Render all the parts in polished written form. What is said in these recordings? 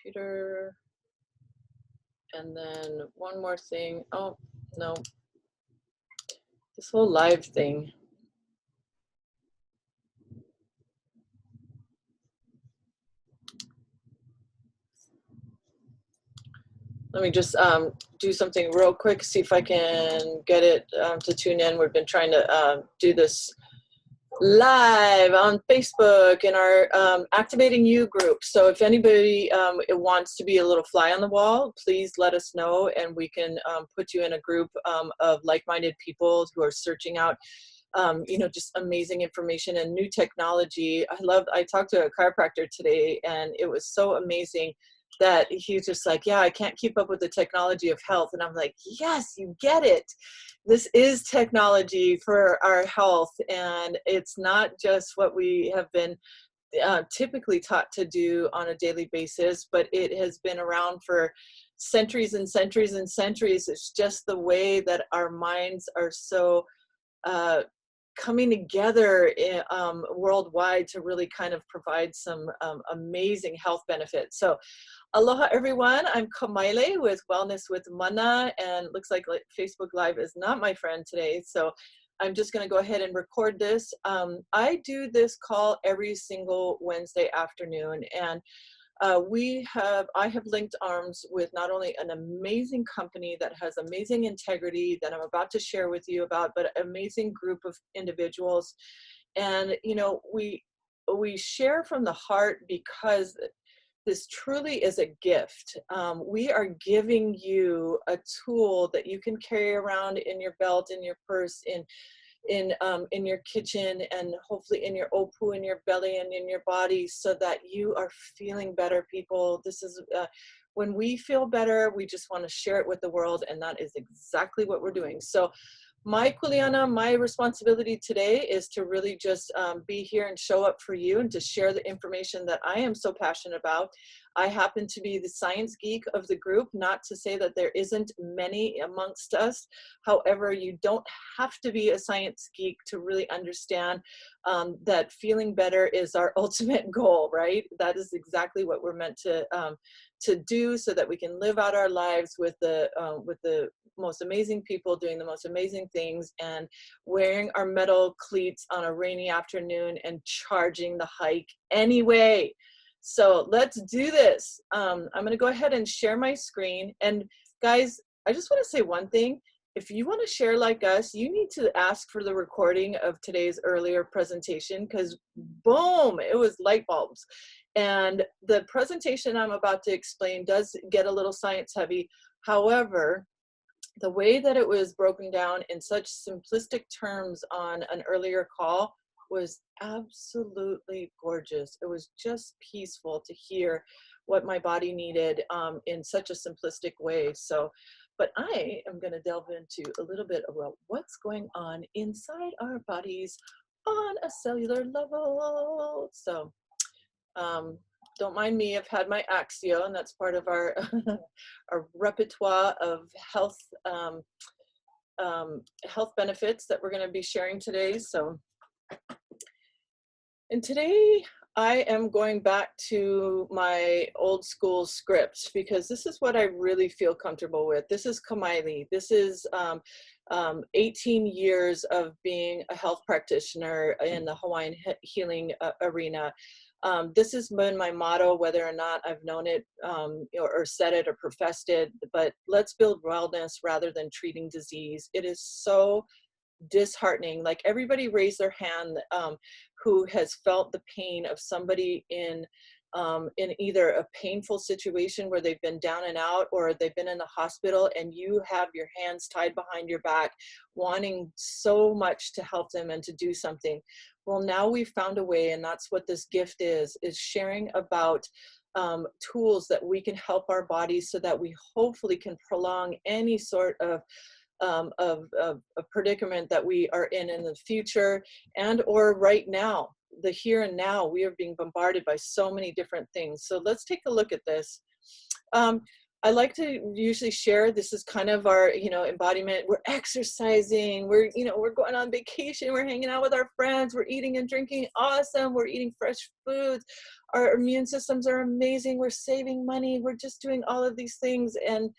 computer. And then one more thing. Oh, no. This whole live thing. Let me just do something real quick, see if I can get it to tune in. We've been trying to do this live on Facebook in our Activating You group. So if anybody wants to be a little fly on the wall, please let us know, and we can put you in a group of like-minded people who are searching out you know, just amazing information and new technology. I talked to a chiropractor today, and it was so amazing that he's just like, yeah, I can't keep up with the technology of health. And I'm like, yes, you get it. This is technology for our health, and it's not just what we have been typically taught to do on a daily basis, but it has been around for centuries and centuries and centuries. It's just the way that our minds are so coming together worldwide to really kind of provide some amazing health benefits. So aloha everyone, I'm Kamaile with Wellness with Mana, and looks like Facebook Live is not my friend today, so I'm just going to go ahead and record this. I do this call every single Wednesday afternoon, and I have linked arms with not only an amazing company that has amazing integrity that I'm about to share with you about, but an amazing group of individuals. And, you know, we share from the heart because this truly is a gift. We are giving you a tool that you can carry around in your belt, in your purse, in your kitchen, and hopefully in your opu, in your belly, and in your body, so that you are feeling better, people. This is when we feel better, we just want to share it with the world, and that is exactly what we're doing. So my kuleana, my responsibility today is to really just be here and show up for you, and to share the information that I am so passionate about. I happen to be the science geek of the group, not to say that there isn't many amongst us. However, you don't have to be a science geek to really understand that feeling better is our ultimate goal, right? That is exactly what we're meant to do, so that we can live out our lives with the most amazing people doing the most amazing things, and wearing our metal cleats on a rainy afternoon and charging the hike anyway. So let's do this. I'm going to go ahead and share my screen. And guys, I just want to say one thing. If you want to share like us, you need to ask for the recording of today's earlier presentation, because boom, it was light bulbs. And the presentation I'm about to explain does get a little science heavy. However, the way that it was broken down in such simplistic terms on an earlier call was absolutely gorgeous. It was just peaceful to hear what my body needed in such a simplistic way. So, but I am going to delve into a little bit about what's going on inside our bodies on a cellular level. So, don't mind me, I've had my Axio, and that's part of our, our repertoire of health, health benefits that we're going to be sharing today. So, and today I am going back to my old school script, because this is what I really feel comfortable with. This is Kamaile. This is 18 years of being a health practitioner in the Hawaiian healing arena. This has been my motto, whether or not I've known it or said it or professed it, but let's build wellness rather than treating disease. It is so disheartening. Like, everybody raise their hand who has felt the pain of somebody in either a painful situation where they've been down and out, or they've been in the hospital, and you have your hands tied behind your back, wanting so much to help them and to do something. Well, now we've found a way, and that's what this gift is sharing about tools that we can help our bodies, so that we hopefully can prolong any sort of a predicament that we are in the future, and or right now, the here and now. We are being bombarded by so many different things. So let's take a look at this. I like to usually share, this is kind of our, you know, embodiment. We're exercising, we're, you know, we're going on vacation, we're hanging out with our friends, we're eating and drinking awesome, we're eating fresh foods, our immune systems are amazing, we're saving money, we're just doing all of these things. And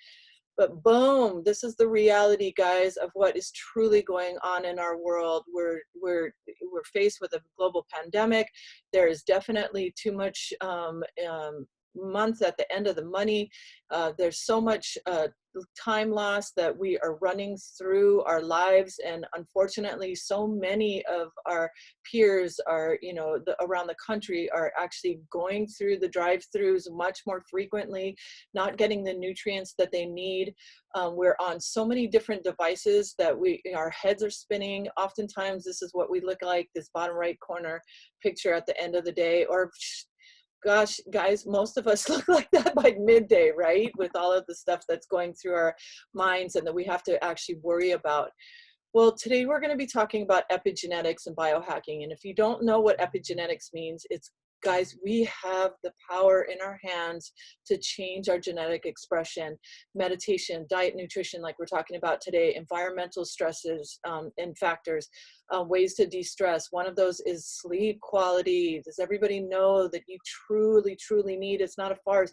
but boom, this is the reality, guys, of what is truly going on in our world. We're faced with a global pandemic. There is definitely too much month at the end of the money. There's so much time loss that we are running through our lives, and unfortunately so many of our peers are, you know, around the country are actually going through the drive-throughs much more frequently, not getting the nutrients that they need. We're on so many different devices that our heads are spinning. Oftentimes this is what we look like, this bottom right corner picture at the end of the day. Or gosh, guys, most of us look like that by midday, right? With all of the stuff that's going through our minds and that we have to actually worry about. Well, today we're going to be talking about epigenetics and biohacking. And if you don't know what epigenetics means, it's, guys, we have the power in our hands to change our genetic expression. Meditation, diet, nutrition, like we're talking about today, environmental stresses and factors, ways to de-stress. One of those is sleep quality. Does everybody know that you truly, truly need, it's not a farce,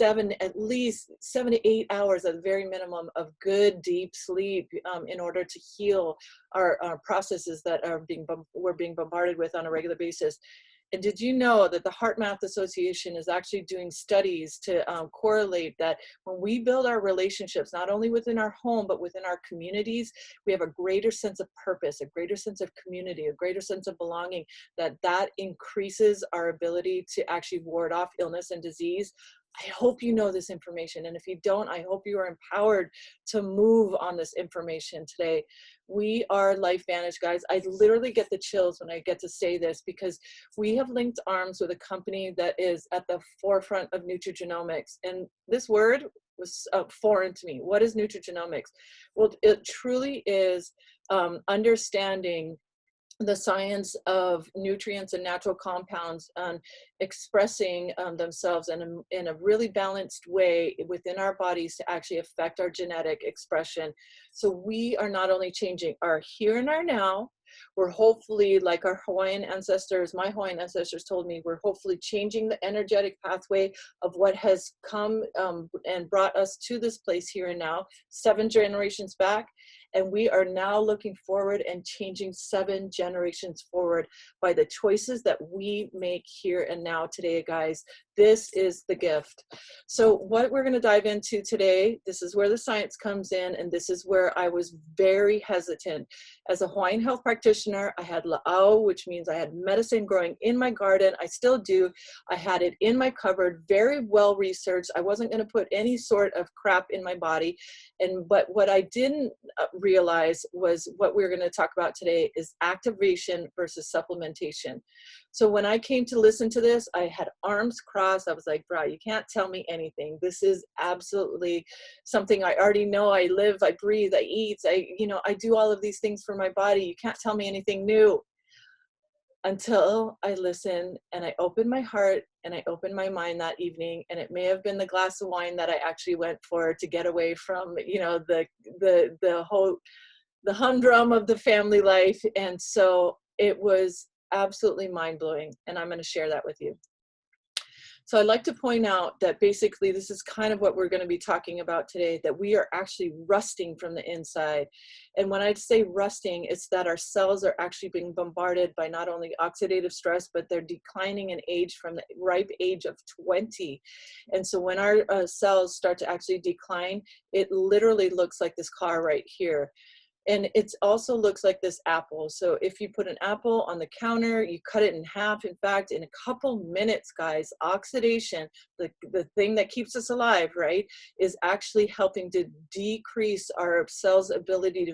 at least 7 to 8 hours at the very minimum of good deep sleep in order to heal our processes that we're being bombarded with on a regular basis. And did you know that the Heart Math Association is actually doing studies to correlate that when we build our relationships, not only within our home, but within our communities, we have a greater sense of purpose, a greater sense of community, a greater sense of belonging, that increases our ability to actually ward off illness and disease. I hope you know this information. And if you don't, I hope you are empowered to move on this information today. We are LifeVantage, guys. I literally get the chills when I get to say this, because we have linked arms with a company that is at the forefront of nutrigenomics. And this word was foreign to me. What is nutrigenomics? Well, it truly is understanding the science of nutrients and natural compounds expressing themselves in a really balanced way within our bodies to actually affect our genetic expression. So we are not only changing our here and our now, we're hopefully, like our Hawaiian ancestors, my Hawaiian ancestors told me, we're hopefully changing the energetic pathway of what has come and brought us to this place here and now, 7 generations back. And we are now looking forward and changing 7 generations forward by the choices that we make here and now today, guys. This is the gift. So what we're going to dive into today, this is where the science comes in, and this is where I was very hesitant. As a Hawaiian health practitioner, I had la'au, which means I had medicine growing in my garden. I still do. I had it in my cupboard, very well researched. I wasn't going to put any sort of crap in my body. But what I didn't realize was what we're going to talk about today is activation versus supplementation. So when I came to listen to this, I had arms crossed. I was like, bro, you can't tell me anything. This is absolutely something I already know. I live, I breathe, I eat, I do all of these things for my body. You can't tell me anything new. Until I listened and I opened my heart and I opened my mind that evening, and it may have been the glass of wine that I actually went for to get away from, the humdrum of the family life. And so it was absolutely mind-blowing, and I'm going to share that with you. So I'd like to point out that basically this is kind of what we're going to be talking about today, that we are actually rusting from the inside. And when I say rusting, it's that our cells are actually being bombarded by not only oxidative stress, but they're declining in age from the ripe age of 20. And so when our cells start to actually decline, it literally looks like this car right here. And it also looks like this apple. So if you put an apple on the counter, you cut it in half. In fact, in a couple minutes, guys, oxidation, the thing that keeps us alive, right, is actually helping to decrease our cell's ability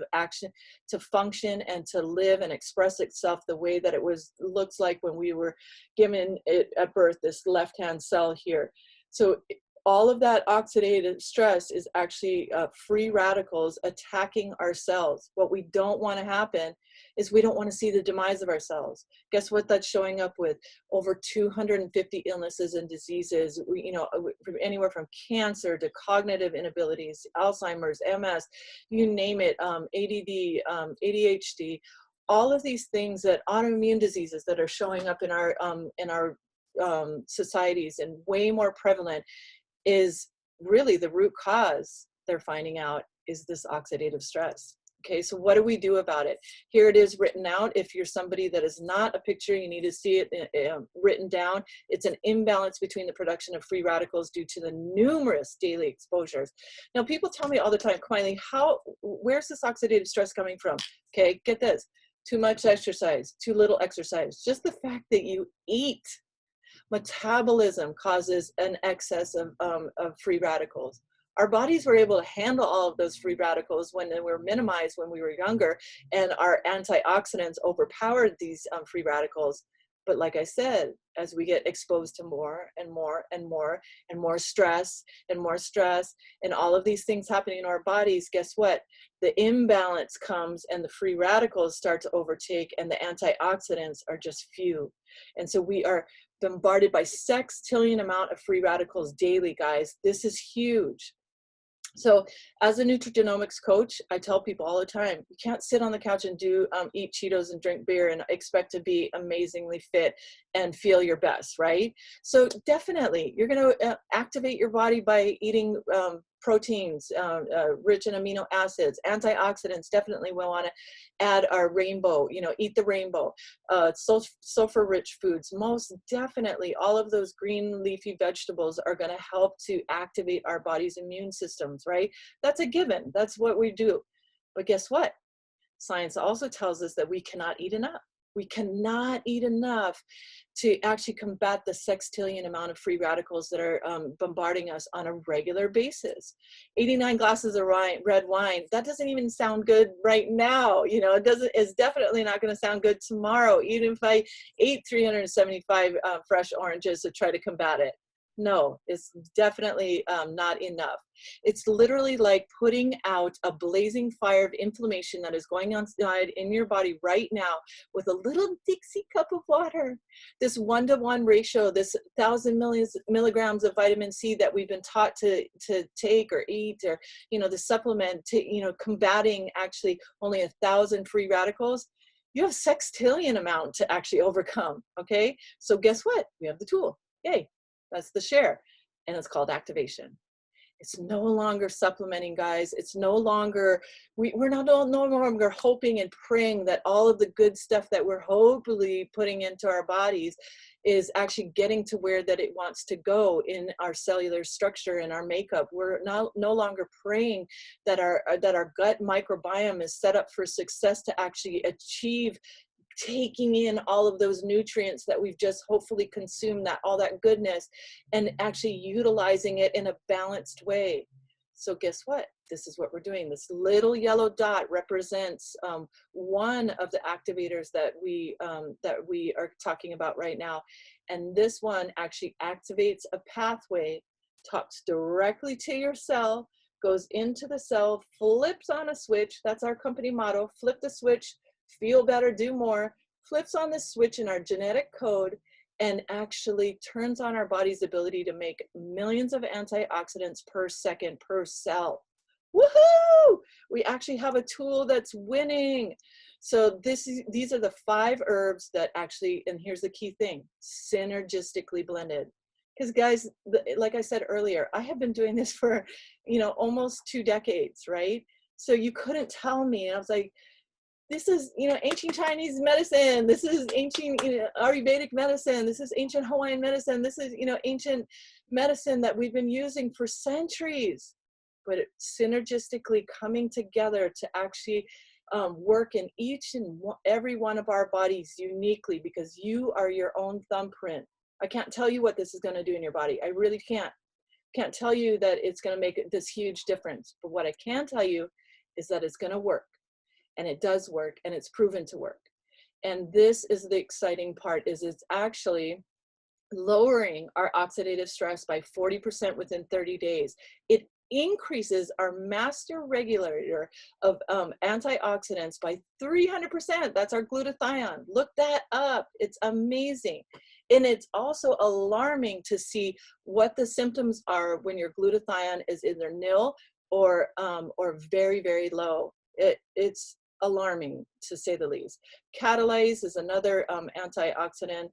to function and to live and express itself the way that it looks like when we were given it at birth, this left-hand cell here. So all of that oxidative stress is actually free radicals attacking our cells. What we don't want to happen is we don't want to see the demise of our cells. Guess what that's showing up with? Over 250 illnesses and diseases, anywhere from cancer to cognitive inabilities, Alzheimer's, MS, you name it, ADD, ADHD, all of these things, that autoimmune diseases that are showing up in our societies and way more prevalent, is really the root cause they're finding out is this oxidative stress. Okay, so what do we do about it? Here it is written out. If you're somebody that is not a picture, you need to see it written down. It's an imbalance between the production of free radicals due to the numerous daily exposures. Now, people tell me all the time, Kylie, where's this oxidative stress coming from? Okay, get this. Too much exercise, too little exercise. Just the fact that you eat. Metabolism causes an excess of free radicals. Our bodies were able to handle all of those free radicals when they were minimized when we were younger, and our antioxidants overpowered these free radicals. But like I said, as we get exposed to more and more and more and more stress and more stress and all of these things happening in our bodies, guess what? The imbalance comes and the free radicals start to overtake, and the antioxidants are just few. And so we are bombarded by sextillion amount of free radicals daily, guys. This is huge. So as a nutrigenomics coach, I tell people all the time, you can't sit on the couch and eat Cheetos and drink beer and expect to be amazingly fit and feel your best, right? So definitely, you're going to activate your body by eating proteins rich in amino acids, antioxidants. Definitely we'll want to add our rainbow, eat the rainbow, sulfur rich foods. Most definitely all of those green leafy vegetables are going to help to activate our body's immune systems, right? That's a given. That's what we do. But guess what? Science also tells us that we cannot eat enough. We cannot eat enough to actually combat the sextillion amount of free radicals that are bombarding us on a regular basis. 89 glasses of red wine, that doesn't even sound good right now. It's definitely not going to sound good tomorrow, even if I ate 375 fresh oranges to try to combat it. No, it's definitely not enough. It's literally like putting out a blazing fire of inflammation that is going on in your body right now with a little Dixie cup of water. This 1-to-1 ratio, this 1,000 milligrams of vitamin C that we've been taught to take or eat, or, the supplement to, combating actually only 1,000 free radicals. You have sextillion amount to actually overcome. Okay. So guess what? We have the tool. Yay. That's the share, and it's called activation. It's no longer supplementing, guys. It's no longer, we're no longer hoping and praying that all of the good stuff that we're hopefully putting into our bodies is actually getting to where that it wants to go in our cellular structure and our makeup. We're no longer praying that our gut microbiome is set up for success to actually achieve taking in all of those nutrients that we've just hopefully consumed, all that goodness, and actually utilizing it in a balanced way. So guess what? This is what we're doing. This little yellow dot represents one of the activators that we are talking about right now. And this one actually activates a pathway, talks directly to your cell, goes into the cell, flips on a switch. That's our company motto: flip the switch, feel better, do more. Flips on the switch in our genetic code and actually turns on our body's ability to make millions of antioxidants per second per cell. Woohoo! We actually have a tool that's winning. So these are the 5 herbs that actually, and here's the key thing, synergistically blended. Because guys, like I said earlier, I have been doing this for, almost 2 decades, right? So you couldn't tell me. And I was like, this is, ancient Chinese medicine. This is ancient, Ayurvedic medicine. This is ancient Hawaiian medicine. This is, ancient medicine that we've been using for centuries. But it's synergistically coming together to actually work in each and every one of our bodies uniquely, because you are your own thumbprint. I can't tell you what this is going to do in your body. I really can't. Can't tell you that it's going to make this huge difference. But what I can tell you is that it's going to work. And it does work, and it's proven to work. And this is the exciting part, is it's actually lowering our oxidative stress by 40% within 30 days. It increases our master regulator of antioxidants by 300%. That's our glutathione. Look that up. It's amazing. And it's also alarming to see what the symptoms are when your glutathione is either nil or very, very low. It's alarming, to say the least. Catalase is another antioxidant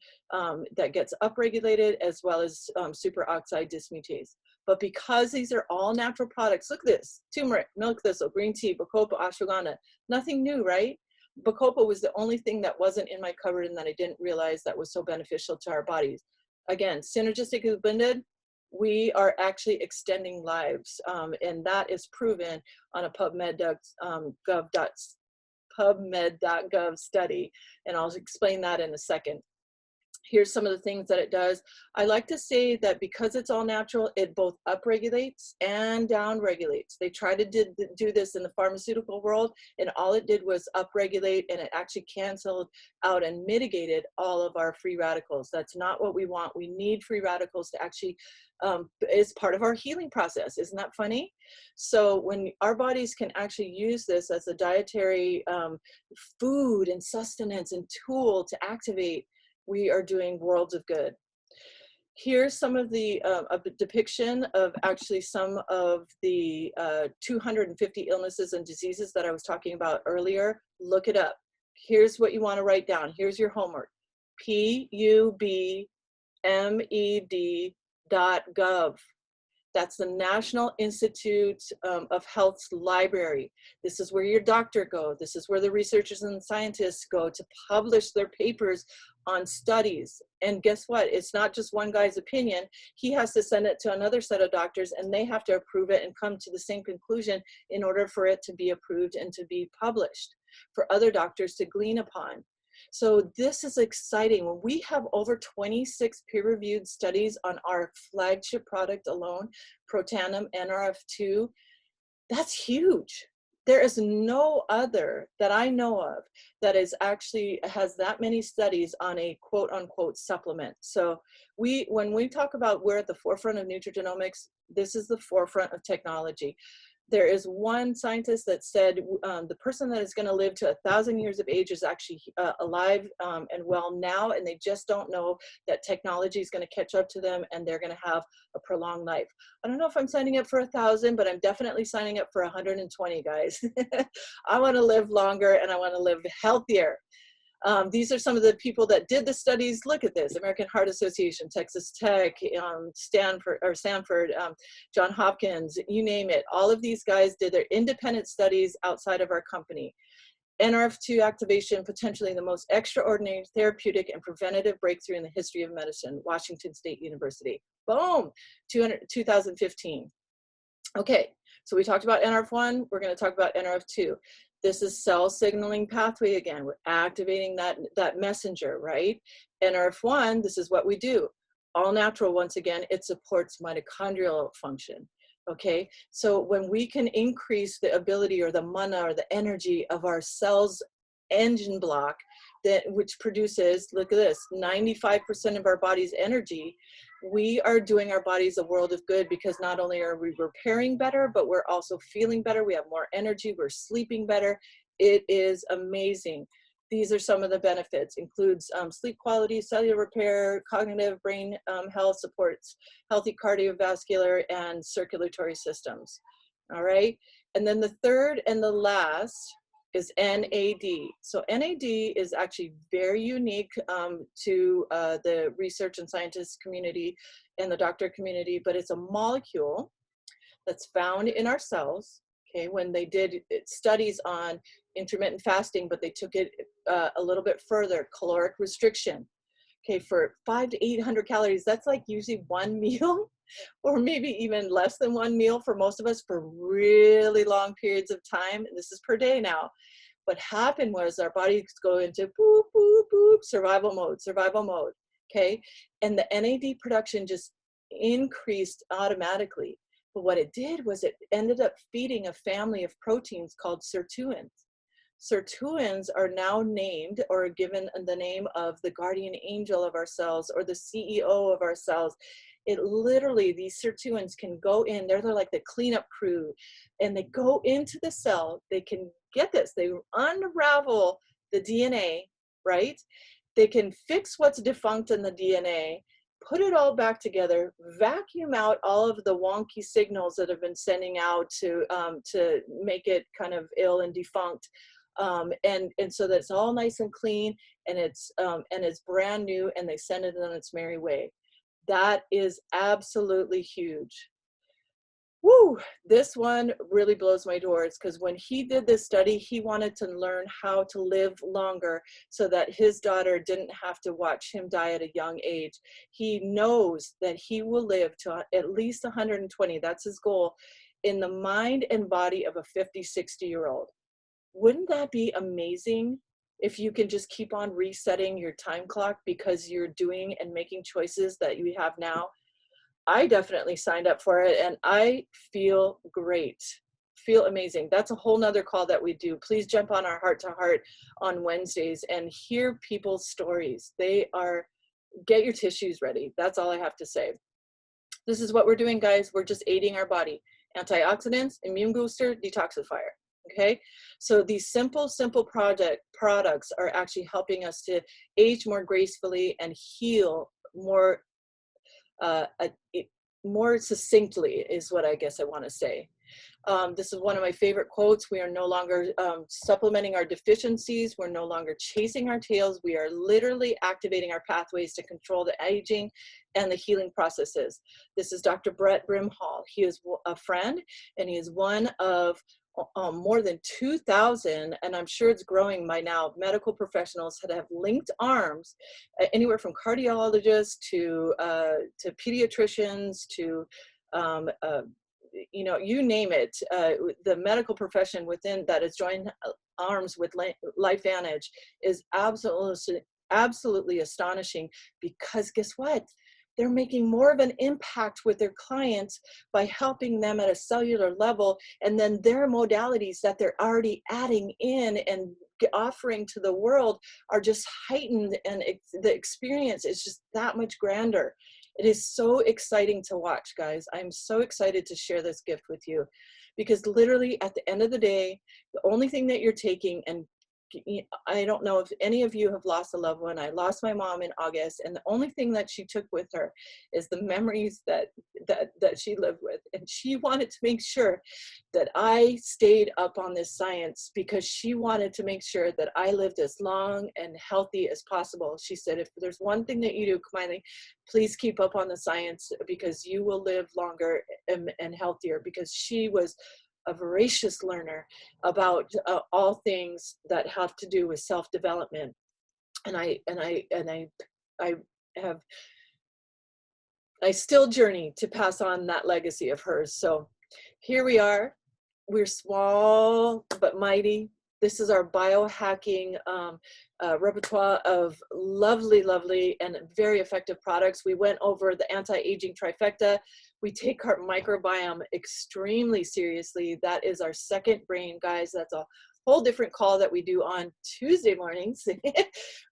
that gets upregulated, as well as superoxide dismutase. But because these are all natural products, look at this: turmeric, milk thistle, green tea, bacopa, ashwagandha. Nothing new, right? Bacopa was the only thing that wasn't in my cupboard and that I didn't realize that was so beneficial to our bodies. Again, synergistically blended, we are actually extending lives, and that is proven on a PubMed.gov study, and I'll explain that in a second. Here's some of the things that it does. I like to say that because it's all natural, it both upregulates and downregulates. They tried to do this in the pharmaceutical world, and all it did was upregulate, and it actually canceled out and mitigated all of our free radicals. That's not what we want. We need free radicals to actually, is part of our healing process. Isn't that funny? So when our bodies can actually use this as a dietary food and sustenance and tool to activate, we are doing worlds of good. Here's some of the a depiction of actually some of the 250 illnesses and diseases that I was talking about earlier. Look it up. Here's what you want to write down. Here's your homework. PubMed.gov. That's the National Institute of Health's library. This is where your doctor goes. This is where the researchers and scientists go to publish their papers on studies. And guess what? It's not just one guy's opinion. He has to send it to another set of doctors, and they have to approve it and come to the same conclusion in order for it to be approved and to be published for other doctors to glean upon. So this is exciting. When we have over 26 peer-reviewed studies on our flagship product alone, Protandim NRF2, that's huge. There is no other that I know of that is actually has that many studies on a quote unquote supplement. So when we talk about we're at the forefront of nutrigenomics, this is the forefront of technology. There is one scientist that said the person that is going to live to 1,000 years of age is actually alive and well now, and they just don't know that technology is going to catch up to them and they're going to have a prolonged life. I don't know if I'm signing up for 1,000, but I'm definitely signing up for 120, guys. I want to live longer and I want to live healthier. These are some of the people that did the studies. Look at this: American Heart Association, Texas Tech, Stanford, Johns Hopkins, you name it. All of these guys did their independent studies outside of our company. NRF2 activation, potentially the most extraordinary therapeutic and preventative breakthrough in the history of medicine, Washington State University. Boom, 2015. Okay, so we talked about NRF1, we're going to talk about NRF2. This is cell signaling pathway again. We're activating that messenger, right? NRF1, this is what we do. All natural, once again, it supports mitochondrial function, okay? So when we can increase the ability or the mana or the energy of our cells engine block, which produces, look at this, 95% of our body's energy, we are doing our bodies a world of good, because not only are we repairing better, but we're also feeling better. We have more energy. We're sleeping better. It is amazing. These are some of the benefits. Includes sleep quality, cellular repair, cognitive brain health, supports healthy cardiovascular and circulatory systems. All right. And then the third and the last is NAD. So NAD is actually very unique to the research and scientist community and the doctor community, but it's a molecule that's found in our cells. Okay, when they did studies on intermittent fasting, but they took it a little bit further, caloric restriction. Okay, for 500 to 800 calories, that's like usually one meal, or maybe even less than one meal for most of us for really long periods of time. This is per day now. What happened was our bodies go into boop, boop, boop, survival mode, okay? And the NAD production just increased automatically. But what it did was it ended up feeding a family of proteins called sirtuins. sirtuins are now named or given the name of the guardian angel of our cells or the CEO of our cells. It literally, these sirtuins can go in, they're like the cleanup crew, and they go into the cell. They can, get this, they unravel the DNA, right? They can fix what's defunct in the DNA, put it all back together, vacuum out all of the wonky signals that have been sending out to make it kind of ill and defunct, and so that it's all nice and clean, and it's brand new, and they send it on its merry way. That is absolutely huge. Woo, this one really blows my doors, because when he did this study, he wanted to learn how to live longer so that his daughter didn't have to watch him die at a young age. He knows that he will live to at least 120, that's his goal, in the mind and body of a 50, 60-year-old. Wouldn't that be amazing if you can just keep on resetting your time clock because you're doing and making choices that you have now? I definitely signed up for it, and I feel great, feel amazing. That's a whole nother call that we do. Please jump on our Heart to Heart on Wednesdays and hear people's stories. They are, get your tissues ready. That's all I have to say. This is what we're doing, guys. We're just aiding our body. Antioxidants, immune booster, detoxifier. Okay, so these simple products are actually helping us to age more gracefully and heal more more succinctly, is what I guess I want to say. This is one of my favorite quotes. We are no longer supplementing our deficiencies. We're no longer chasing our tails. We are literally activating our pathways to control the aging and the healing processes. This is Dr. Brett Brimhall. He is a friend, and he is one of more than 2,000, and I'm sure it's growing by now, medical professionals that have linked arms, anywhere from cardiologists to pediatricians to you know, you name it. The medical profession within that has joined arms with LifeVantage is absolutely astonishing, because guess what? They're making more of an impact with their clients by helping them at a cellular level, and then their modalities that they're already adding in and offering to the world are just heightened, and the experience is just that much grander. It is so exciting to watch, guys. I'm so excited to share this gift with you, because literally at the end of the day, the only thing that you're taking, and I don't know if any of you have lost a loved one. I lost my mom in August, and the only thing that she took with her is the memories that she lived with. And she wanted to make sure that I stayed up on this science, because she wanted to make sure that I lived as long and healthy as possible. She said, if there's one thing that you do, Kamali, please keep up on the science, because you will live longer and healthier. Because she was a voracious learner about all things that have to do with self-development, and I still journey to pass on that legacy of hers. So here we are. We're small but mighty. This is our biohacking repertoire of lovely and very effective products. We went over the anti-aging trifecta. We take our microbiome extremely seriously. That is our second brain, guys. That's a whole different call that we do on Tuesday mornings. Can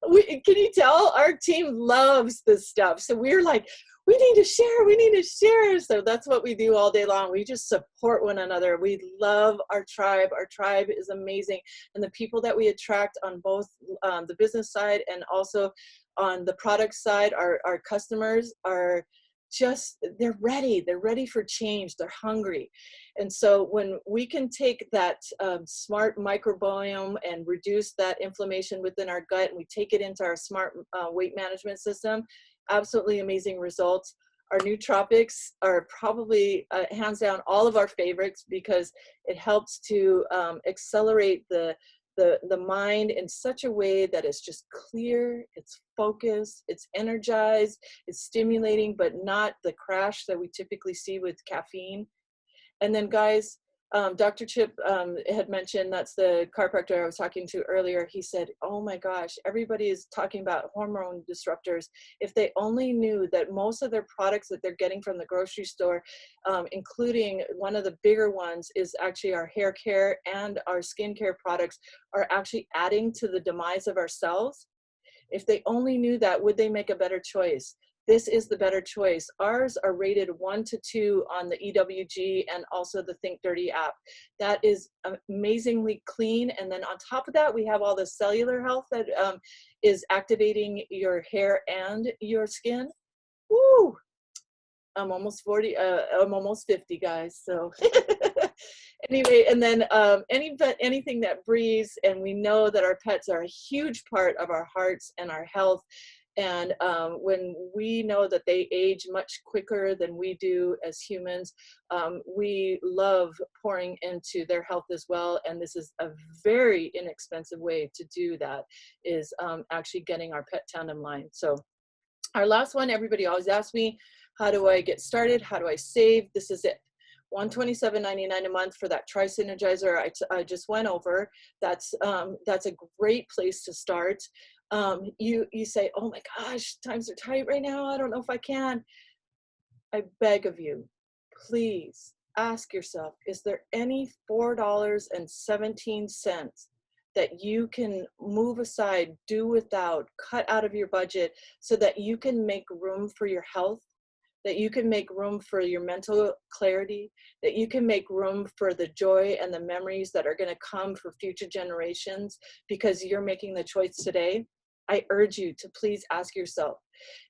you tell? Our team loves this stuff. So we're like, we need to share, we need to share. So that's what we do all day long. We just support one another. We love our tribe. Our tribe is amazing. And the people that we attract on both the business side and also on the product side, our customers are just, they're ready for change. They're hungry. And so when we can take that smart microbiome and reduce that inflammation within our gut, and we take it into our smart weight management system, absolutely amazing results. Our nootropics are probably hands down all of our favorites, because it helps to accelerate the mind in such a way that it's just clear, it's focused, it's energized, it's stimulating, but not the crash that we typically see with caffeine. And then, guys, Dr. Chip had mentioned, that's the chiropractor I was talking to earlier. He said, oh my gosh, everybody is talking about hormone disruptors. If they only knew that most of their products that they're getting from the grocery store, including one of the bigger ones is actually our hair care and our skincare products, are actually adding to the demise of our cells. If they only knew that, would they make a better choice? This is the better choice. Ours are rated 1 to 2 on the EWG and also the Think Dirty app. That is amazingly clean. And then on top of that, we have all the cellular health that is activating your hair and your skin. Woo! I'm almost 40, I'm almost 50, guys. So anyway, and then anything that breathes, and we know that our pets are a huge part of our hearts and our health. And when we know that they age much quicker than we do as humans, we love pouring into their health as well. And this is a very inexpensive way to do that, is actually getting our pet tandem line. So our last one, everybody always asks me, how do I get started? How do I save? This is it. $127.99 a month for that Tri-Synergizer I just went over. That's a great place to start. You say, oh my gosh, times are tight right now. I don't know if I can. I beg of you, please ask yourself, is there any $4.17 that you can move aside, do without, cut out of your budget so that you can make room for your health, that you can make room for your mental clarity, that you can make room for the joy and the memories that are going to come for future generations because you're making the choice today? I urge you to please ask yourself.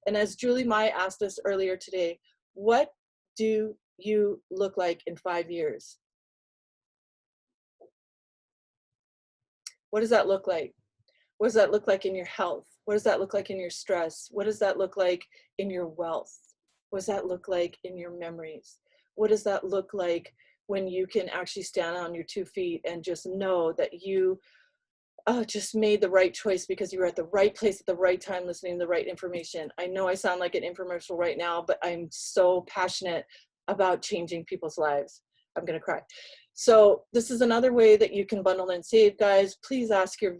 And as Julie Mai asked us earlier today, what do you look like in 5 years? What does that look like? What does that look like in your health? What does that look like in your stress? What does that look like in your wealth? What does that look like in your memories? What does that look like when you can actually stand on your 2 feet and just know that you just made the right choice because you were at the right place at the right time, listening to the right information? I know I sound like an infomercial right now, but I'm so passionate about changing people's lives. I'm gonna cry. So this is another way that you can bundle and save, guys. Please ask your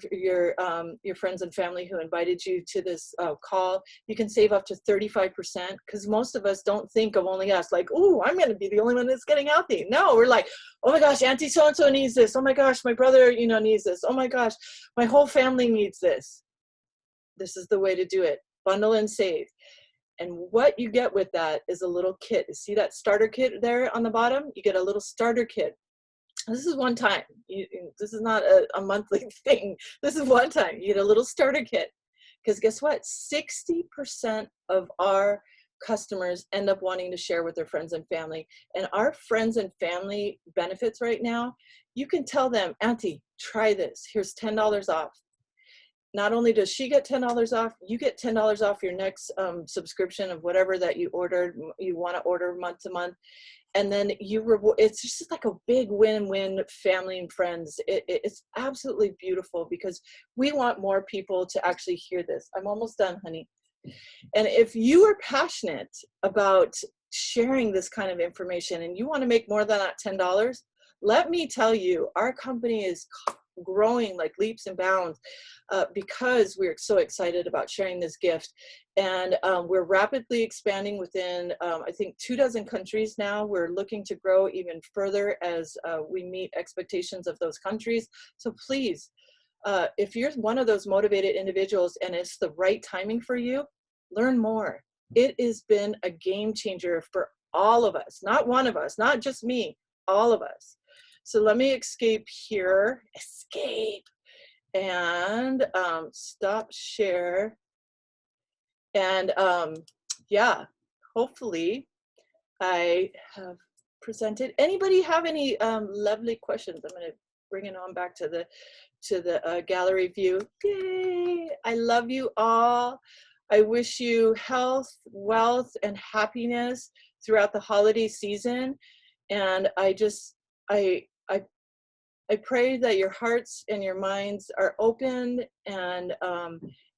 friends and family who invited you to this call. You can save up to 35% because most of us don't think of only us, like, oh, I'm going to be the only one that's getting healthy. No, we're like, oh my gosh, Auntie so-and-so needs this. Oh my gosh, my brother, needs this. Oh my gosh, my whole family needs this. This is the way to do it. Bundle and save. And what you get with that is a little kit. You see that starter kit there on the bottom? You get a little starter kit. This is one time. This is not a monthly thing. This is one time. You get a little starter kit. Because guess what? 60% of our customers end up wanting to share with their friends and family. And our friends and family benefits right now, you can tell them, Auntie, try this. Here's $10 off. Not only does she get $10 off, you get $10 off your next subscription of whatever that you want to order month to month. And then it's just like a big win-win, family and friends. It's absolutely beautiful because we want more people to actually hear this. I'm almost done, honey. And if you are passionate about sharing this kind of information and you want to make more than that $10, let me tell you, our company is growing like leaps and bounds because we're so excited about sharing this gift. And we're rapidly expanding within, I think, 24 countries now. We're looking to grow even further as we meet expectations of those countries. So please, if you're one of those motivated individuals and it's the right timing for you, learn more. It has been a game changer for all of us, not one of us, not just me, all of us. So let me escape here, and stop share. And yeah, hopefully I have presented. Anybody have any lovely questions? I'm going to bring it on back to the gallery view. Yay! I love you all. I wish you health, wealth, and happiness throughout the holiday season. And I pray that your hearts and your minds are open, and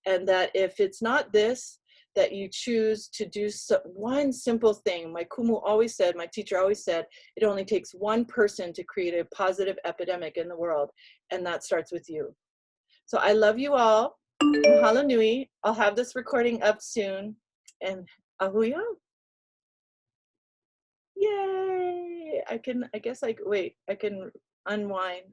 that if it's not this, that you choose to do one simple thing. My kumu always said, my teacher always said, it only takes one person to create a positive epidemic in the world, and that starts with you. So I love you all. Mahalo nui. I'll have this recording up soon, and ahuya. Yay! I guess wait, I can unwind.